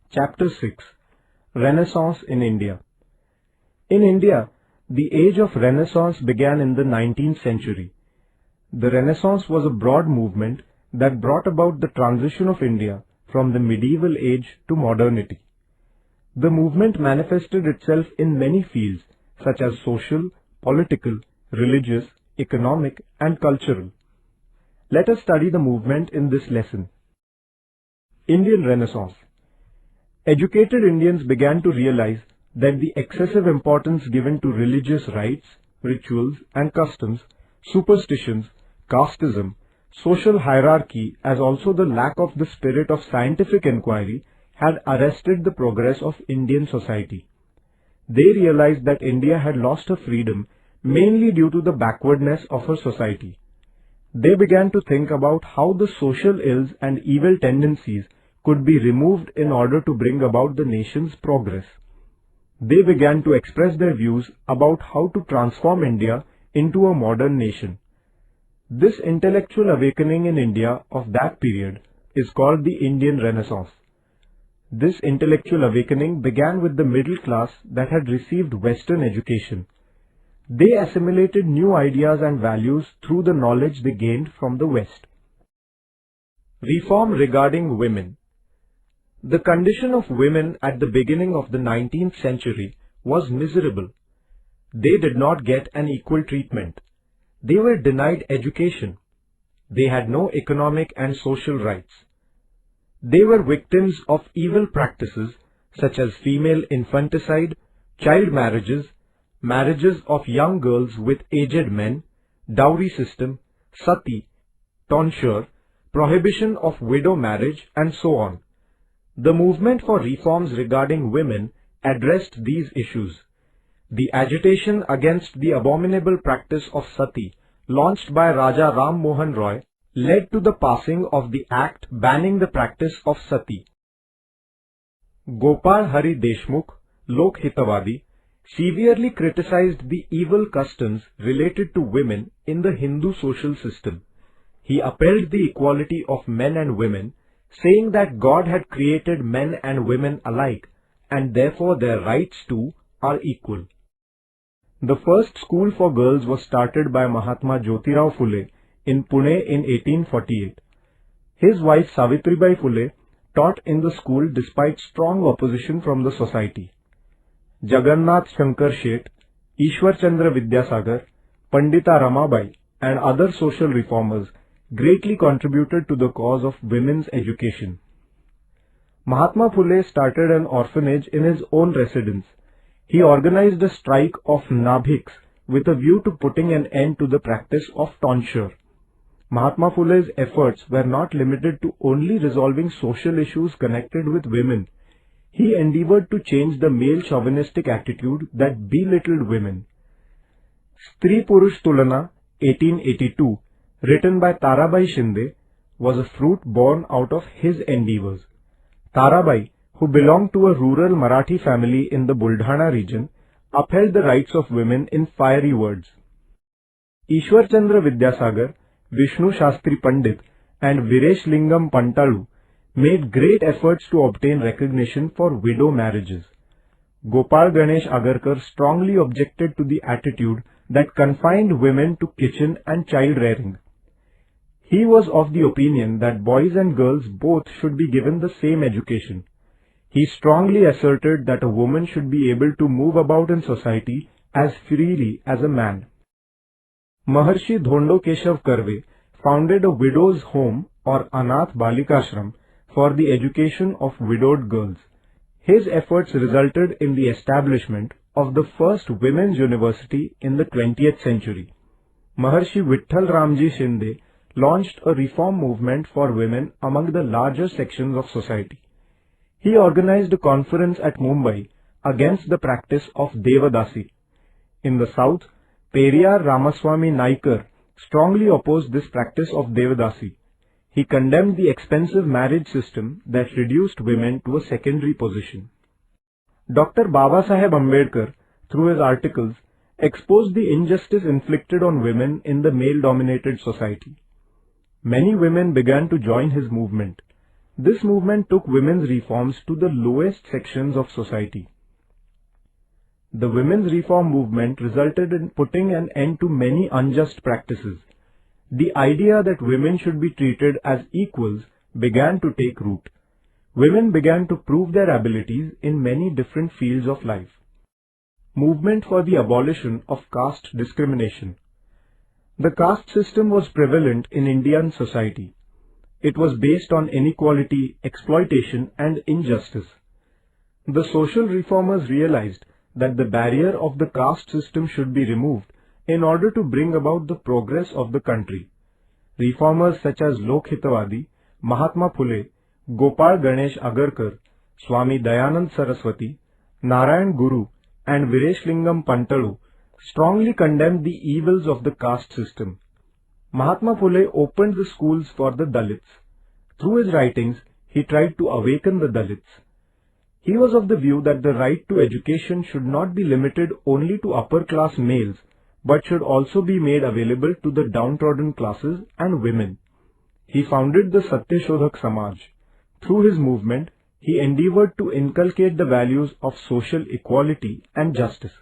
Chapter 6 Renaissance in India. In India, the age of Renaissance began in the 19th century. The Renaissance was a broad movement that brought about the transition of India from the medieval age to modernity. The movement manifested itself in many fields such as social, political, religious, economic, and cultural. Let us study the movement in this lesson. Indian Renaissance. Educated Indians began to realize that the excessive importance given to religious rites, rituals, and customs, superstitions, casteism, social hierarchy, as also the lack of the spirit of scientific inquiry had arrested the progress of Indian society. They realized that India had lost her freedom mainly due to the backwardness of her society. They began to think about how the social ills and evil tendencies could be removed in order to bring about the nation's progress. They began to express their views about how to transform India into a modern nation. This intellectual awakening in India of that period is called the Indian Renaissance. This intellectual awakening began with the middle class that had received Western education. They assimilated new ideas and values through the knowledge they gained from the West. Reform regarding women. The condition of women at the beginning of the 19th century was miserable. They did not get an equal treatment. They were denied education. They had no economic and social rights. They were victims of evil practices such as female infanticide, child marriages, marriages of young girls with aged men, dowry system, sati, tonsure, prohibition of widow marriage, and so on. The movement for reforms regarding women addressed these issues. The agitation against the abominable practice of sati, launched by Raja Ram Mohan Roy, led to the passing of the act banning the practice of sati. Gopal Hari Deshmukh, Lok Hitavadi, severely criticized the evil customs related to women in the Hindu social system. He upheld the equality of men and women, saying that God had created men and women alike, and therefore their rights too are equal. The first school for girls was started by Mahatma Jyotirao Phule in Pune in 1848. His wife Savitribai Phule taught in the school despite strong opposition from the society. Jagannath Shankar Sheth, Ishwar Chandra Vidyasagar, Pandita Ramabai, and other social reformers greatly contributed to the cause of women's education. Mahatma Phule started an orphanage in his own residence. He organized a strike of Nabhiks with a view to putting an end to the practice of tonsure. Mahatma Phule's efforts were not limited to only resolving social issues connected with women. He endeavored to change the male chauvinistic attitude that belittled women. Stri Purush Tulana, 1882, written by Tarabai Shinde, was a fruit born out of his endeavors. Tarabai, who belonged to a rural Marathi family in the Buldhana region, upheld the rights of women in fiery words. Ishwar Chandra Vidyasagar, Vishnu Shastri Pandit, and Viresh Lingam Pantalu made great efforts to obtain recognition for widow marriages. Gopal Ganesh Agarkar strongly objected to the attitude that confined women to kitchen and child rearing. He was of the opinion that boys and girls both should be given the same education. He strongly asserted that a woman should be able to move about in society as freely as a man. Maharshi Dhondo Keshav Karve founded a widow's home or Anath Balikashram for the education of widowed girls. His efforts resulted in the establishment of the first women's university in the 20th century. Maharshi Vitthal Ramji Shinde launched a reform movement for women among the larger sections of society. He organized a conference at Mumbai against the practice of Devadasi. In the south, Periyar Ramaswamy Naikar strongly opposed this practice of Devadasi. He condemned the expensive marriage system that reduced women to a secondary position. Dr. Babasaheb Ambedkar, through his articles, exposed the injustice inflicted on women in the male-dominated society. Many women began to join his movement. This movement took women's reforms to the lowest sections of society. The women's reform movement resulted in putting an end to many unjust practices. The idea that women should be treated as equals began to take root. Women began to prove their abilities in many different fields of life. Movement for the abolition of caste discrimination. The caste system was prevalent in Indian society. It was based on inequality, exploitation, and injustice. The social reformers realized that the barrier of the caste system should be removed in order to bring about the progress of the country. Reformers such as Lokhitavadi, Mahatma Phule, Gopal Ganesh Agarkar, Swami Dayanand Saraswati, Narayan Guru, and Vireshilingam Pantalu strongly condemned the evils of the caste system. Mahatma Phule opened the schools for the Dalits. Through his writings, he tried to awaken the Dalits. He was of the view that the right to education should not be limited only to upper-class males, but should also be made available to the downtrodden classes and women. He founded the Satyashodhak Samaj. Through his movement, he endeavored to inculcate the values of social equality and justice.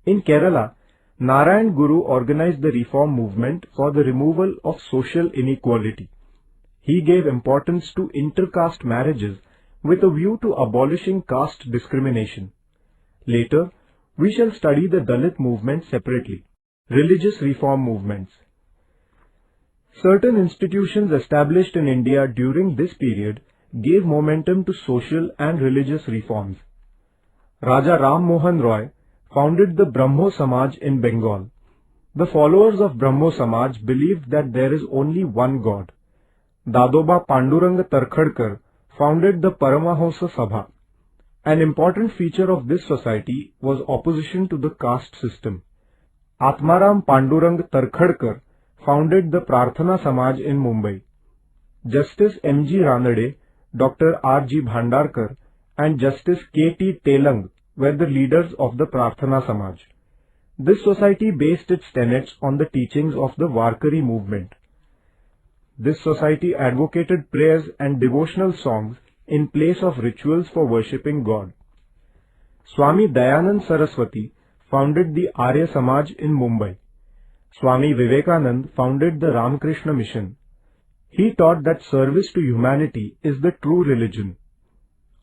In Kerala, Narayan Guru organized the reform movement for the removal of social inequality. He gave importance to inter-caste marriages with a view to abolishing caste discrimination. Later, we shall study the Dalit movement separately. Religious reform movements. Certain institutions established in India during this period gave momentum to social and religious reforms. Raja Ram Mohan Roy founded the Brahmo Samaj in Bengal. The followers of Brahmo Samaj believed that there is only one God. Dadoba Panduranga Tarkhadkar founded the Paramahansa Sabha. An important feature of this society was opposition to the caste system. Atmaram Pandurang Tarkhadkar founded the Prarthana Samaj in Mumbai. Justice M.G. Ranade, Dr. R.G. Bhandarkar, and Justice K.T. Telang were the leaders of the Prarthana Samaj. This society based its tenets on the teachings of the Warkari movement. This society advocated prayers and devotional songs in place of rituals for worshipping God. Swami Dayanand Saraswati founded the Arya Samaj in Mumbai. Swami Vivekanand founded the Ramakrishna Mission. He taught that service to humanity is the true religion.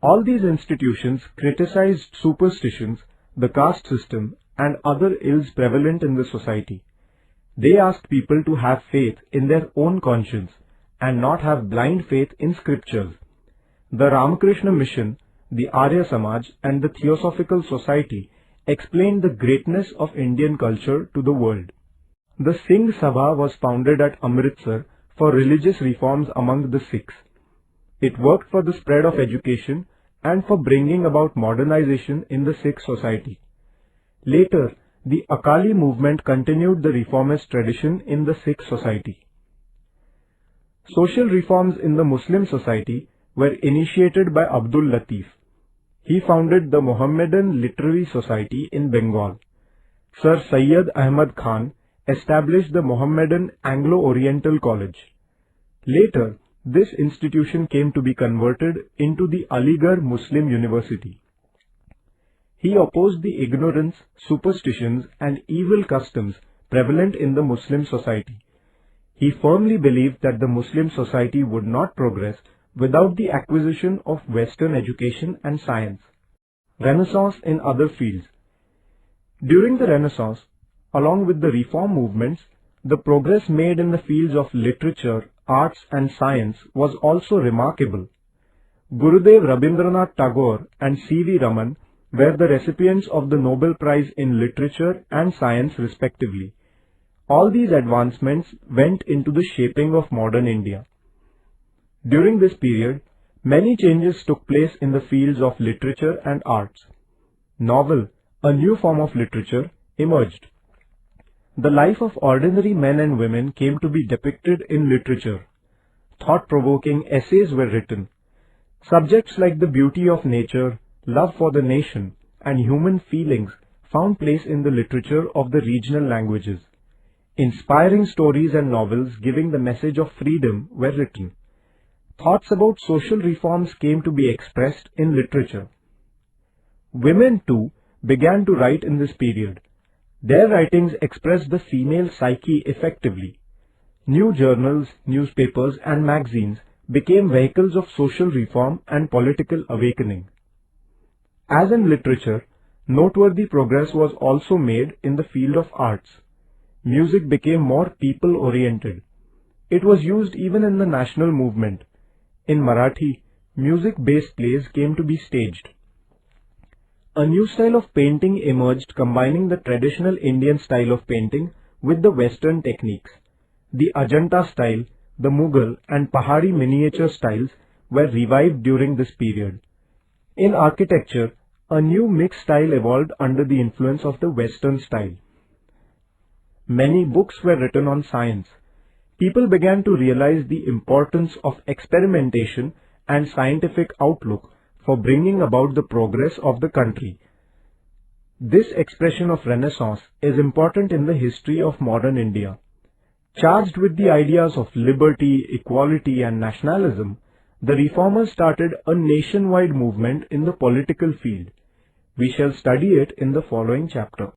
All these institutions criticized superstitions, the caste system, and other ills prevalent in the society. They asked people to have faith in their own conscience and not have blind faith in scriptures. The Ramakrishna Mission, the Arya Samaj, and the Theosophical Society explained the greatness of Indian culture to the world. The Singh Sabha was founded at Amritsar for religious reforms among the Sikhs. It worked for the spread of education and for bringing about modernization in the Sikh society. Later, the Akali movement continued the reformist tradition in the Sikh society. Social reforms in the Muslim society were initiated by Abdul Latif. He founded the Mohammedan Literary Society in Bengal. Sir Syed Ahmad Khan established the Mohammedan Anglo-Oriental College. Later, this institution came to be converted into the Aligarh Muslim University. He opposed the ignorance, superstitions, and evil customs prevalent in the Muslim society. He firmly believed that the Muslim society would not progress without the acquisition of Western education and science. Renaissance in other fields. During the Renaissance, along with the reform movements, the progress made in the fields of literature, arts, and science was also remarkable. Gurudev Rabindranath Tagore and C.V. Raman were the recipients of the Nobel Prize in Literature and Science respectively. All these advancements went into the shaping of modern India. During this period, many changes took place in the fields of literature and arts. Novel, a new form of literature, emerged. The life of ordinary men and women came to be depicted in literature. Thought-provoking essays were written. Subjects like the beauty of nature, love for the nation, and human feelings found place in the literature of the regional languages. Inspiring stories and novels giving the message of freedom were written. thoughts about social reforms came to be expressed in literature. Women too began to write in this period. Their writings expressed the female psyche effectively. New journals, newspapers and magazines became vehicles of social reform and political awakening. As in literature, noteworthy progress was also made in the field of arts. Music became more people-oriented. It was used even in the national movement. In Marathi, music-based plays came to be staged. A new style of painting emerged, combining the traditional Indian style of painting with the Western techniques. The Ajanta style, the Mughal and Pahari miniature styles were revived during this period. In architecture, a new mixed style evolved under the influence of the Western style. Many books were written on science. People began to realize the importance of experimentation and scientific outlook for bringing about the progress of the country. This expression of Renaissance is important in the history of modern India. Charged with the ideas of liberty, equality and nationalism, the reformers started a nationwide movement in the political field. We shall study it in the following chapter.